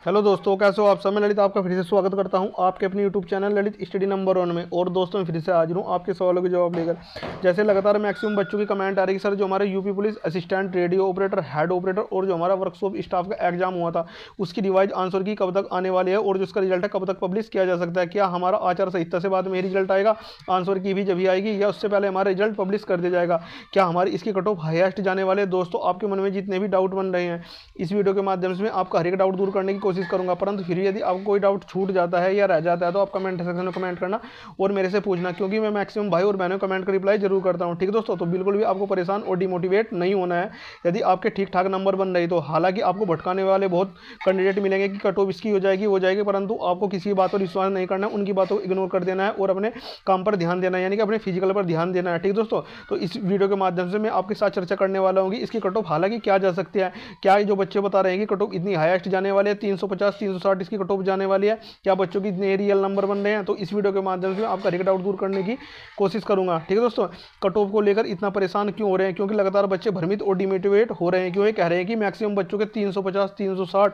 Hello दोस्तों, कैसे हो आप सब। मैं ललित आपका फिर से स्वागत करता हूं आपके अपने YouTube channel Lalit study number 1 में। और दोस्तों मैं फिर से हाजिर हूं आपके सवालों के जवाब लेकर। जैसे लगातार मैक्सिमम बच्चों की कमेंट आ रही है कि सर जो हमारे UP police assistant radio operator head operator और जो हमारा वर्कशॉप स्टाफ का एग्जाम हुआ था उसकी रिवाइज आंसर की कब तक आने वाली है और जो उसका रिजल्ट है कब तक पब्लिश किया जा सकता है। क्या हमारा आचार संहिता से बाद में रिजल्ट आएगा, आंसर की भी जब ही आएगी, या उससे पहले हमारा रिजल्ट पब्लिश कर दिया जाएगा। क्या हमारी इसकी कट ऑफ हाईएस्ट जाने वाले। दोस्तों आपके मन में जितने भी डाउट बन रहे हैं इस वीडियो के माध्यम से मैं आपका हर एक डाउट दूर करने की कोशिश करूंगा। परंतु फिर यदि आपको कोई डाउट छूट जाता है या रह जाता है तो आप कमेंट सेक्शन में कमेंट करना और मेरे से पूछना, क्योंकि मैं मैक्सिमम भाई और बहनों कमेंट का रिप्लाई जरूर करता हूं। ठीक दोस्तों, तो बिल्कुल भी आपको परेशान और डिमोटिवेट नहीं होना है यदि आपके ठीक ठाक नंबर बन रहे तो। हालांकि आपको भटकाने वाले बहुत कैंडिडेट मिलेंगे कि कट ऑफ इसकी हो जाएगी, परंतु आपको किसी बात पर विश्वास नहीं करना है, उनकी बातों को इग्नोर कर देना है और अपने काम पर ध्यान देना है, यानी कि अपने फिजिकल पर ध्यान देना है। ठीक दोस्तों, तो इस वीडियो के माध्यम से मैं आपके साथ चर्चा करने वाला हूँ कि इसकी कट ऑफ हालांकि क्या जा सकती है। क्या जो बच्चे बता रहे हैं कि कट ऑफ इतनी हाईएस्ट जाने वाली है, 350 360 इसकी कट ऑफ जाने वाली है, क्या बच्चों की इतने रियल नंबर बन रहे हैं। तो इस वीडियो के माध्यम से आपका एक डाउट दूर करने की कोशिश करूंगा। ठीक है दोस्तों, कट ऑफ को लेकर इतना परेशान क्यों हो रहे हैं, क्योंकि लगातार बच्चे भ्रमित और डिमोटिवेट हो रहे हैं। क्यों ये कह रहे हैं कि मैक्सिमम बच्चों के 350 360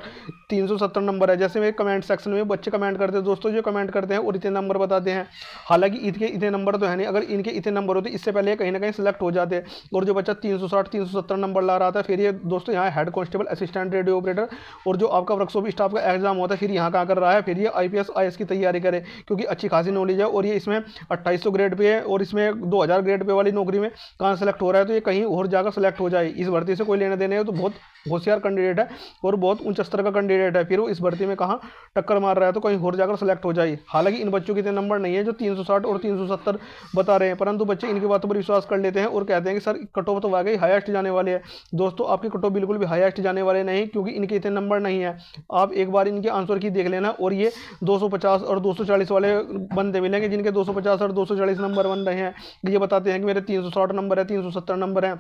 370 नंबर है। जैसे मेरे कमेंट सेक्शन में बच्चे कमेंट करते हैं, दोस्तों जो कमेंट करते हैं और इतने नंबर बताते हैं, हालांकि इनके इतने नंबर तो है नहीं। अगर इनके इतने नंबर होते इससे पहले कहीं ना कहीं सिलेक्ट हो जाते। और जो बच्चा 360 370 नंबर ला रहा था, फिर ये दोस्तों यहाँ head constable assistant radio operator और जो आपका वर्कशॉप स्टाफ का एग्जाम होता है फिर यहाँ कहाँ कर रहा है, फिर ये आईपीएस आईएएस की तैयारी करे, क्योंकि अच्छी खासी नॉलेज है। और ये इसमें 2800 ग्रेड पे है और इसमें 2000 ग्रेड पे वाली नौकरी में कहाँ सेलेक्ट हो रहा है, तो ये कहीं और जाकर सेलेक्ट हो जाए। इस भर्ती से कोई लेने देने है तो बहुत होशियार कैंडिडेट है और बहुत उच्च स्तर का कैंडिडेट है, फिर वो इस भर्ती में कहाँ टक्कर मार रहा है तो कहीं और जाकर सेलेक्ट हो जाए। हालांकि इन बच्चों के इतने नंबर नहीं है जो 360 और 370 बता रहे हैं, परंतु बच्चे इनकी बातों पर विश्वास कर लेते हैं और कहते हैं कि सर कट ऑफ तो वाकई हाईएस्ट जाने वाले हैं। दोस्तों आपकी कट ऑफ बिल्कुल भी हाईएस्ट जाने वाले नहीं, क्योंकि इनके इतने नंबर नहीं है। आप एक बार इनके आंसर की देख लेना और ये 250 और 240 वाले बंदे मिलेंगे जिनके 250 और 240 नंबर बन रहे हैं। ये बताते हैं कि मेरे 360 नंबर है, 370 नंबर है।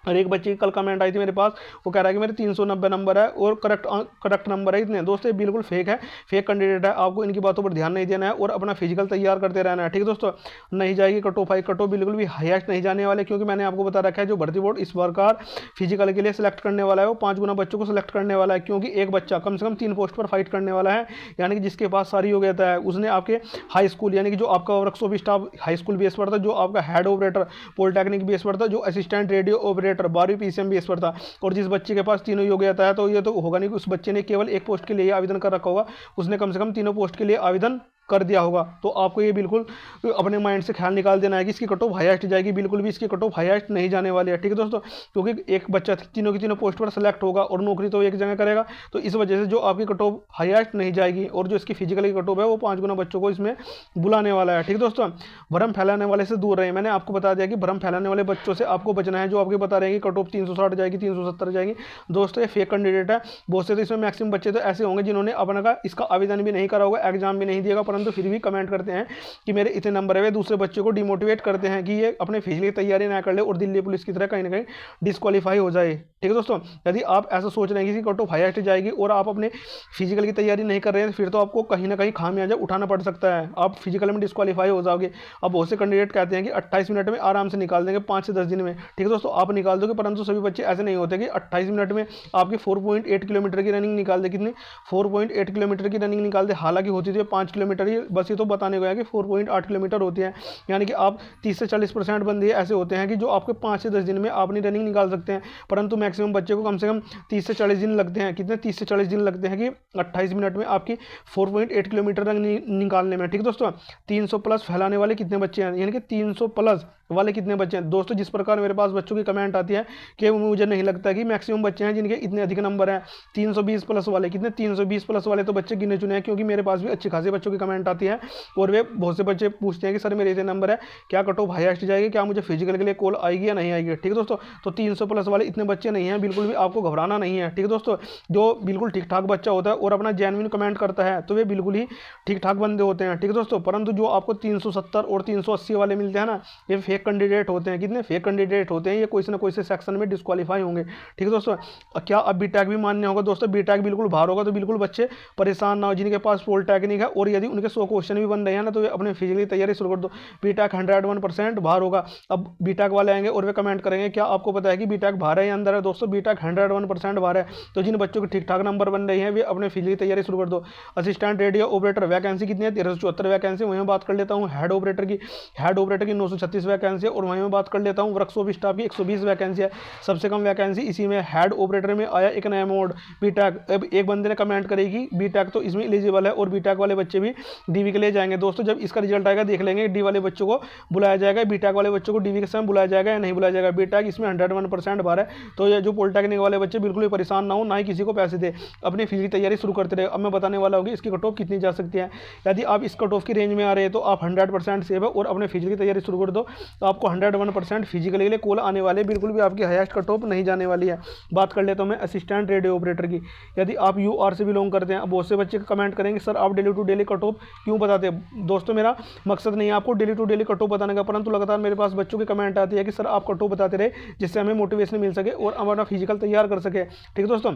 और एक बच्चे की कल कमेंट आई थी मेरे पास, वो कह रहा है कि मेरे 390 नंबर है और करेक्ट नंबर है इतने। दोस्तों ये बिल्कुल फेक है, फेक कैंडिडेट है। आपको इनकी बातों पर ध्यान नहीं देना है और अपना फिजिकल तैयार करते रहना है। ठीक है दोस्तों, नहीं जाएगी कट ऑफ। कट ऑफ बिल्कुल भी हाईएस्ट नहीं जाने वाले, क्योंकि मैंने आपको बता रखा है जो भर्ती बोर्ड इस प्रकार फिजिकल के लिए सिलेक्ट करने वाला है वो 5 गुना बच्चों को सिलेक्ट करने वाला है, क्योंकि एक बच्चा कम से कम 3 पोस्ट पर फाइट करने वाला है। यानी कि जिसके पास सारी योग्यता है, उसने आपके हाई स्कूल यानी कि जो आपका workshop staff high school base पर था, जो आपका हेड ऑपरेटर पॉलिटेक्निक बेस पर था, जो असिस्टेंट रेडियो ऑपरेटर 12वीं पीसीएम बेस पर था। और जिस बच्चे के पास तीनों योग्यता है तो ये तो होगा नहीं कि उस बच्चे ने केवल एक पोस्ट के लिए आवेदन कर रखा होगा, उसने कम से कम तीनों पोस्ट के लिए आवेदन कर दिया होगा। तो आपको ये बिल्कुल अपने माइंड से ख्याल निकाल देना है कि इसकी कट ऑफ हाईएस्ट जाएगी। बिल्कुल भी इसकी कट ऑफ हाईएस्ट नहीं जाने वाली है। ठीक है दोस्तों, क्योंकि एक बच्चा तीनों की तीनों पोस्ट पर सेलेक्ट होगा और नौकरी तो एक जगह करेगा, तो इस वजह से जो आपकी कट ऑफ हाईएस्ट नहीं जाएगी और जो इसकी फिजिकल की कट ऑफ है वो 5 गुना बच्चों को इसमें बुलाने वाला है। ठीक है दोस्तों, भ्रम फैलाने वाले से दूर रहे। मैंने आपको बता दिया कि भ्रम फैलाने वाले बच्चों से आपको बचना है, जो आपके बता रहे हैं कि कट ऑफ 360 जाएगी 370 जाएगी। दोस्तों ये फेक कैंडिडेट है। बहुत से तो इसमें मैक्सिमम बच्चे तो ऐसे होंगे जिन्होंने अपना का इसका आवेदन भी नहीं करा होगा, एग्जाम भी नहीं दिएगा, परंतु फिर भी कमेंट करते हैं कि मेरे इतने नंबर है। वे दूसरे बच्चों को डिमोटिवेट करते हैं कि ये अपने फिजिकल तैयारी ना कर ले और दिल्ली पुलिस की तरह कहीं ना कहीं डिस्क्वालीफाई हो जाए। ठीक है दोस्तों, यदि आप ऐसा सोच रहे हैं कि कट ऑफ हाईएस्ट जाएगी और आप अपने फिजिकल की तैयारी नहीं कर रहे हैं, फिर तो आपको कहीं ना कहीं खामियाजा उठाना पड़ सकता है, आप फिजिकल में डिस्क्वालीफाई हो जाओगे। अब बहुत से कैंडिडेट कहते हैं कि 28 मिनट में आराम से निकाल देंगे, 5 से 10 दिन में। ठीक है दोस्तों, आप निकाल दोगे, परंतु सभी बच्चे ऐसे नहीं होते कि 28 मिनट में आपकी 4.8 किलोमीटर की रनिंग निकाल दे। कितनी 4.8 किलोमीटर की रनिंग निकाल दे, हालांकि होती थी 5 किलोमीटर ही, बस ये तो बताने को है कि 4.8 किलोमीटर होती है। यानी कि आप 30 से 40% बंदे ऐसे होते हैं कि जो आपके 5 से 10 दिन में अपनी रनिंग निकाल सकते हैं, परंतु मैक्सिमम बच्चे को कम से कम 30 से 40 दिन लगते हैं। कितने 30 से 40 दिन लगते हैं कि 28 मिनट में आपकी 4.8 किलोमीटर रनिंग निकालने में। ठीक है दोस्तों, 300 प्लस फैलाने वाले कितने बच्चे हैं, यानी कि 300 प्लस वाले कितने बच्चे हैं। दोस्तों जिस प्रकार मेरे पास बच्चों की कमेंट आती है कि मुझे नहीं लगता कि मैक्सिमम बच्चे हैं जिनके इतने अधिक नंबर हैं। 320 प्लस वाले कितने, 320 प्लस वाले तो बच्चे गिने चुने हैं, क्योंकि मेरे पास भी अच्छी खासी बच्चों की कमेंट आती है और वे बहुत से बच्चे पूछते हैं कि सर मेरे इतने नंबर है, क्या कट ऑफ हाईएस्ट जाएगी, क्या मुझे फिजिकल के लिए कॉल आएगी या नहीं आएगी। ठीक है दोस्तों, तो 300 प्लस वाले इतने बच्चे नहीं हैं, बिल्कुल भी आपको घबराना नहीं है। ठीक है दोस्तों, जो बिल्कुल ठीक ठाक बच्चा होता है और अपना जेन्युइन कमेंट करता है तो वे बिल्कुल ही ठीक ठाक बंदे होते हैं। ठीक है दोस्तों, परंतु जो आपको 370 और 380 वाले मिलते हैं ना, ये फेक फेक कैंडिडेट होते हैं, कितने फेक कैंडिडेट होते हैं, ये कोई ना कोई से सेक्शन में डिस्क्वालीफाई होंगे। ठीक है दोस्तों, क्या अब बीटेक भी मान्य होगा दोस्तों? बीटेक बिल्कुल बाहर होगा, तो बिल्कुल बच्चे परेशान ना हो जिनके पास पॉलिटेक्निक है और यदि उनके 100 क्वेश्चन भी बन रहे हैं ना, तो वे अपने फिजिकली तैयारी शुरू कर दो। बीटेक 101% बाहर होगा। अब बीटेक वाले आएंगे और वे कमेंट करेंगे क्या आपको पता है कि बीटेक बाहर है या अंदर है? दोस्तों बीटेक 101% बाहर है। तो जिन बच्चों के ठीक ठाक नंबर बन रहे हैं वे अपने फिजिकली तैयारी शुरू कर दो। असिस्टेंट रेडियो ऑपरेटर वैकेंसी कितनी है? 1374 वैकेंसी। वहीं बात कर लेता हूँ हेड ऑपरेटर की। हेड ऑपरेटर की 936 वैकेंसी है। और वहीं बात कर लेता हूँ वर्कशॉप स्टाफ की 120 वैकेंसी है। सबसे कम वैकेंसी इसी में हेड ऑपरेटर में आया एक नया मोड बीटेक। अब एक बंदे ने कमेंट करेगी बीटेक तो इसमें एलिजिबल है और बीटेक वाले बच्चे भी डीवी के लिए जाएंगे। दोस्तों जब इसका रिजल्ट आएगा देख लेंगे डी वाले बच्चों को बुलाया जाएगा, बीटेक वाले बच्चों को डीवी के समय बुलाया जाएगा या नहीं बुलाया जाएगा। बीटेक इसमें 101% बार है। तो ये जो पॉलिटेक्निक वाले बच्चे बिल्कुल भी परेशान ना हो, ना ही किसी को पैसे दे, अपनी फीस की तैयारी शुरू करते रहे। अब मैं बताने वाला हूँ इसकी कट ऑफ कितनी जा सकती है। यदि आप इस कट ऑफ की रेंज में आ रहे हैं तो आप 100% सेव है और अपने फीस की तैयारी शुरू कर दो, तो आपको 101% फिजिकल के लिए कॉल आने वाले, बिल्कुल भी आपकी हाईएस्ट कट ऑफ नहीं जाने वाली है। बात कर लेता हूँ मैं असिस्टेंट रेडियो ऑपरेटर की। यदि आप यूआर से बिलोंग करते हैं, अब बहुत से बच्चे कमेंट करेंगे सर आप daily to daily cut off क्यों बताते हैं? दोस्तों मेरा मकसद नहीं है आपको daily to daily cut off बताने का, परंतु लगातार मेरे पास बच्चों की कमेंट आती है कि सर आप कट ऑफ बताते रहे जिससे हमें मोटिवेशन मिल सके और हमारा फिजिकल तैयार कर सके। ठीक है दोस्तों,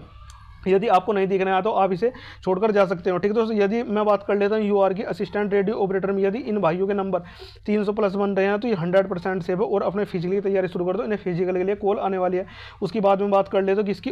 यदि आपको नहीं दिखना है तो आप इसे छोड़कर जा सकते हो। ठीक है दोस्तों, यदि मैं बात कर लेता हूँ यूआर की असिस्टेंट रेडियो ऑपरेटर में, यदि इन भाइयों के नंबर 300 प्लस बन रहे हैं तो ये 100% सेव है और अपने फिजिकली तैयारी शुरू कर दो, इन्हें फिजिकल के लिए कॉल आने वाली है। उसके बाद में बात कर लेते हो किसकी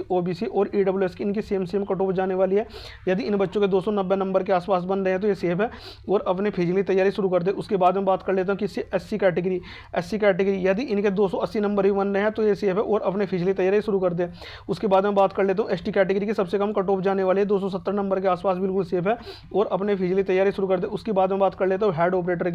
ओबीसी और ईडब्ल्यूएस की, इनकी सेम कट ऑफ जाने वाली है। यदि इन बच्चों के 290 नंबर के आसपास बन रहे हैं तो ये सेव है और अपने फिजिकली तैयारी शुरू कर दे। उसके बाद में बात कर लेता हूँ किससे एससी कैटेगरी, यदि इनके 280 नंबर ही बन रहे हैं तो ये सेव है और अपने फिजिकली तैयारी शुरू कर दे। उसके बाद में बात कर लेता हूँ एसटी कैटेगरी की, सबसे कम कट ऑफ जाने वाले 270 नंबर के आसपास बिल्कुल सेफ है और अपने फिजिकली तैयारी शुरू कर दे। उसके बाद में बात कर लेता हूँ हेड ऑपरेटर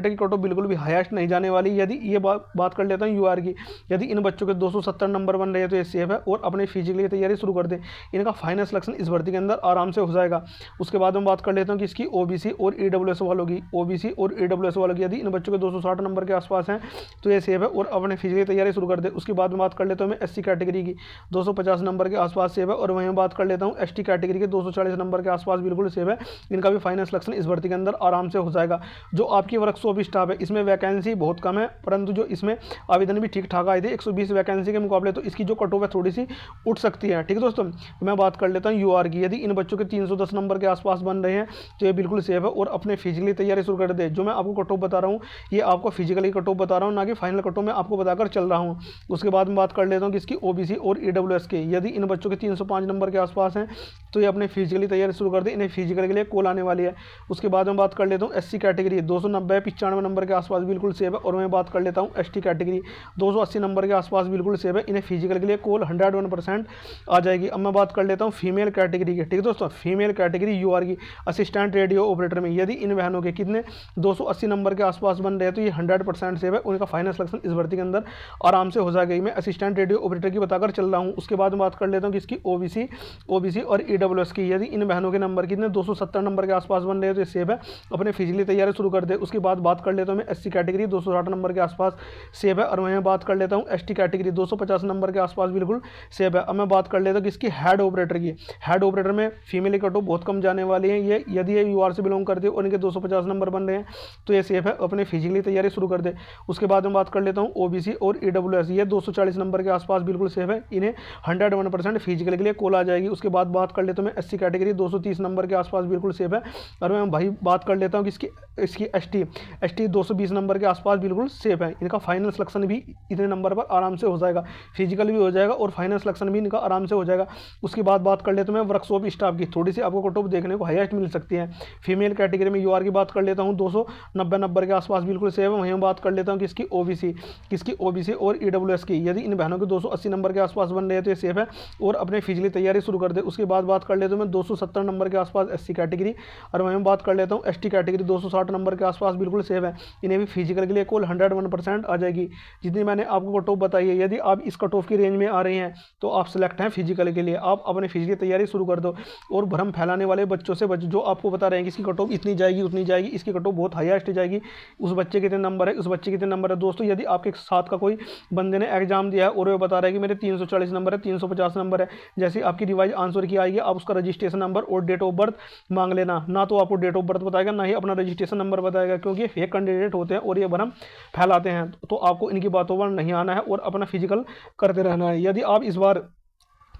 की कट ऑफ बिल्कुल भी हाईएस्ट नहीं जाने वाली। यदि ये बात कर लेता हूँ यूआर की, यदि इन बच्चों के 270 नंबर बन रहे हैं तो ये सेफ है और अपने फिजिकली तैयारी शुरू कर दे। इनका फाइनल सिलेक्शन इस भर्ती के अंदर आराम से हो जाएगा। उसके बाद में बात कर लेता हूँ कि इसकी ओबीसी और ईडब्ल्यूएस वालों की, यदि इन बच्चों के 260 नंबर के आसपास हैं तो ये सेफ है और अपने फिजिकली तैयारी शुरू कर दे। उसके बाद में बात कर लेता हूँ मैं एससी कैटेगरी की, 250 नंबर के आसपास सेव है और वहीं बात कर लेता हूँ एसटी कैटेगरी के 240 नंबर के आसपास बिल्कुल सेव है। इनका भी फाइनल सिलेक्शन इस भर्ती के अंदर आराम से हो जाएगा। जो आपकी वर्कशॉप स्टाफ है इसमें वैकेंसी बहुत कम है, परंतु जो इसमें आवेदन भी ठीक ठाक आए थे 120 वैकेंसी के मुकाबले, तो इसकी जो कट ऑफ है थोड़ी सी उठ सकती है। ठीक है दोस्तों, मैं बात कर लेता हूँ यूआर की। यदि इन बच्चों के 310 नंबर के आसपास बन रहे हैं तो ये बिल्कुल सेफ है और अपने फिजिकली तैयारी शुरू कर दे। जो मैं आपको कट ऑफ बता रहा हूँ ये आपको फिजिकली कट ऑफ बता रहा हूँ, ना कि फाइनल कट ऑफ मैं आपको बताकर चल रहा हूँ। उसके बाद में बात कर लेता हूँ कि इसकी ओबीसी और ईडब्ल्यूएस के, यदि इन बच्चों के 305 नंबर के आसपास हैं तो ये अपने फिजिकली तैयारी शुरू कर दे, इन्हें फिजिकल के लिए कॉल आने वाली है। उसके बाद में बात कर लेता हूँ एससी कैटेगरी, 290-95 नंबर के आसपास बिल्कुल सेव है और मैं बात कर लेता हूँ एसटी कैटेगरी 280 नंबर के आसपास बिल्कुल सेव है, इन्हें फिजिकल के लिए कॉल 101% आ जाएगी। अब मैं बात कर लेता हूँ फीमेल कैटेगरी की। ठीक है दोस्तों, फीमेल कैटेगरी यूआर की असिस्टेंट रेडियो ऑपरेटर में, यदि इन बहनों के कितने 280 नंबर के आसपास बन रहे हैं तो ये 100% सेव है, उनका फाइनल सिलेक्शन इस भर्ती के अंदर आराम से हो जाएगी। मैं असिस्टेंट रेडियो ऑपरेटर की बताकर चल रहा हूँ। उसके बाद में बात कर लेता हूँ कि इसकी ओबीसी और ईडब्ल्यूएस की, यदि इन बहनों के नंबर कितने 270 नंबर के आसपास बन रहे हैं तो ये सेव है, अपने फिजिकली तैयारी शुरू कर दे। उसके बाद बात कर लेता हूँ मैं एससी कैटेगरी 260 नंबर के आसपास सेव है और मैं बात कर लेता हूँ एसटी कैटेगरी 250 नंबर के आसपास बिल्कुल सेव है। अब मैं बात कर लेता हूँ कि इसकी हेड ऑपरेटर की, हेड ऑपरेटर में फीमेल कट ऑफ बहुत कम जाने वाली है। ये यदि ये यूआर से बिलोंग करते हैं और इनके 250 नंबर बन रहे हैं तो ये सेफ है, अपने फिजिकली तैयारी शुरू कर दे। उसके बाद में बात कर लेता हूँ ओबीसी और ईडब्ल्यूएस, ये 240 नंबर के आसपास बिल्कुल सेफ है, इन्हें 101% फिजिकल के लिए कॉल आ जाएगी। उसके बाद बात कर लेता हूँ मैं एससी कैटेगरी 230 नंबर के आसपास बिल्कुल सेफ है और मैं भाई बात कर लेता हूँ कि इसकी एसटी 220 नंबर के आसपास बिल्कुल सेफ है। इनका फाइनल सिलेक्शन भी इतने नंबर पर आराम से हो जाएगा, फिजिकल भी हो जाएगा और फाइनल सिलेक्शन भी इनका आराम से हो जाएगा। उसके बाद बात कर लेता हूँ मैं वर्कशॉप स्टाफ की, थोड़ी सी आपको कट ऑफ देखने को हाईएस्ट मिल सकती है। फीमेल कैटेगरी में यूआर की बात कर लेता हूँ 290 नंबर के आसपास बिल्कुल सेफ है। वहीं बात कर लेता हूँ कि इसकी ओबीसी और ईडब्ल्यूएस की, यदि इन बहनों के 280 नंबर के आसपास बन रहे हैं तो ये सेफ है और अपने फिजिकली तैयारी शुरू कर दे। उसके बाद बात कर लेता हूँ मैं 270 नंबर के आसपास एससी कैटेगरी और वहीं बात कर लेता हूँ एसटी कैटेगरी 260 नंबर के आसपास बिल्कुल सेफ है, इन्हें भी फिजिकल के लिए कॉल 101% आ जाएगी। जितनी मैंने आपको कट ऑफ बताई है, यदि आप इस कट ऑफ की रेंज में आ रहे हैं तो आप सिलेक्ट हैं फिजिकल के लिए, आप अपने फिजिकल तैयारी शुरू कर दो और भ्रम फैलाने वाले बच्चों से बच्चों जो आपको बता रहे हैं कि इसकी कट ऑफ इतनी जाएगी उतनी जाएगी, इसकी कट ऑफ बहुत हाईएस्ट जाएगी, उस बच्चे कितने नंबर है, उस बच्चे कितने नंबर है। दोस्तों यदि आपके साथ का कोई बंदे ने एग्जाम दिया है और वो बता रहा है कि मेरे 340 नंबर है, 350 नंबर है, जैसे आपकी रिवाइज आंसर की आएगी आप उसका रजिस्ट्रेशन नंबर और डेट ऑफ बर्थ मांग लेना। ना तो आपको डेट ऑफ बर्थ बताएगा, ना ही अपना रजिस्ट्रेशन नंबर बताएगा, क्योंकि ये फेक कैंडिडेट होते हैं और ये भ्रम फैलाते हैं। तो आपको इनकी बातों पर नहीं आना है और अपना फिजिकल करते रहना है। यदि आप इस बार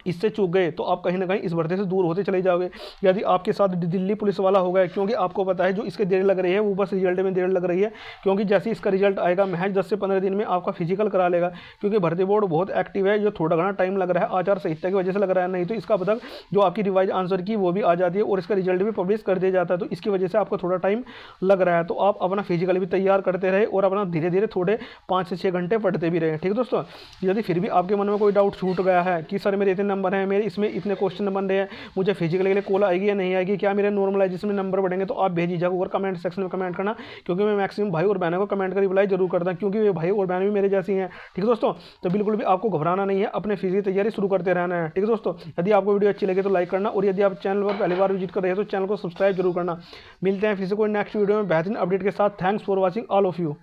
इससे चूक गए तो आप कहीं ना कहीं इस भर्ती से दूर होते चले जाओगे। यदि आपके साथ दिल्ली पुलिस वाला हो गया, क्योंकि आपको पता है जो इसके देर लग रही है वो बस रिजल्ट में देर लग रही है, क्योंकि जैसे इसका रिजल्ट आएगा महज 10 से 15 दिन में आपका फिजिकल करा लेगा। क्योंकि भर्ती बोर्ड बहुत एक्टिव है, जो थोड़ा घना टाइम लग रहा है आचार संहिता की वजह से लग रहा है, नहीं तो इसका पता जो आपकी रिवाइज आंसर की वो भी आ जाती है और इसका रिजल्ट भी पब्लिश कर दिया जाता है। तो इसकी वजह से आपको थोड़ा टाइम लग रहा है। तो आप अपना फिजिकल भी तैयार करते रहे और अपना धीरे धीरे थोड़े 5 से 6 घंटे पढ़ते भी रहे। ठीक है दोस्तों, यदि फिर भी आपके मन में कोई डाउट छूट गया है कि सर मेरे इतने नंबर हैं, मेरे इसमें इतने क्वेश्चन बन रहे हैं, मुझे फिजिकल के लिए कॉल आएगी या नहीं आएगी, क्या मेरे नॉर्मलाइजेशन में नंबर बढ़ेंगे, तो आप भेजिए और कमेंट सेक्शन में कमेंट करना, क्योंकि मैं मैक्सिमम भाई और बहनों को कमेंट कर रिप्लाई जरूर करता हूँ, क्योंकि वे भाई और बहन भी मेरे जैसी हैं। ठीक है दोस्तों, तो बिल्कुल भी आपको घबराना नहीं है, अपने फिजिकल तैयारी शुरू करते रहना है। ठीक है दोस्तों, यदि आपको वीडियो अच्छी लगे तो लाइक करना, और यदि आप चैनल पर पहली बार विजिट कर रहे हैं तो चैनल को सब्सक्राइब जरूर करना। मिलते हैं फिर से कोई नेक्स्ट वीडियो में बेहतरीन अपडेट के साथ। Thanks for watching all of you.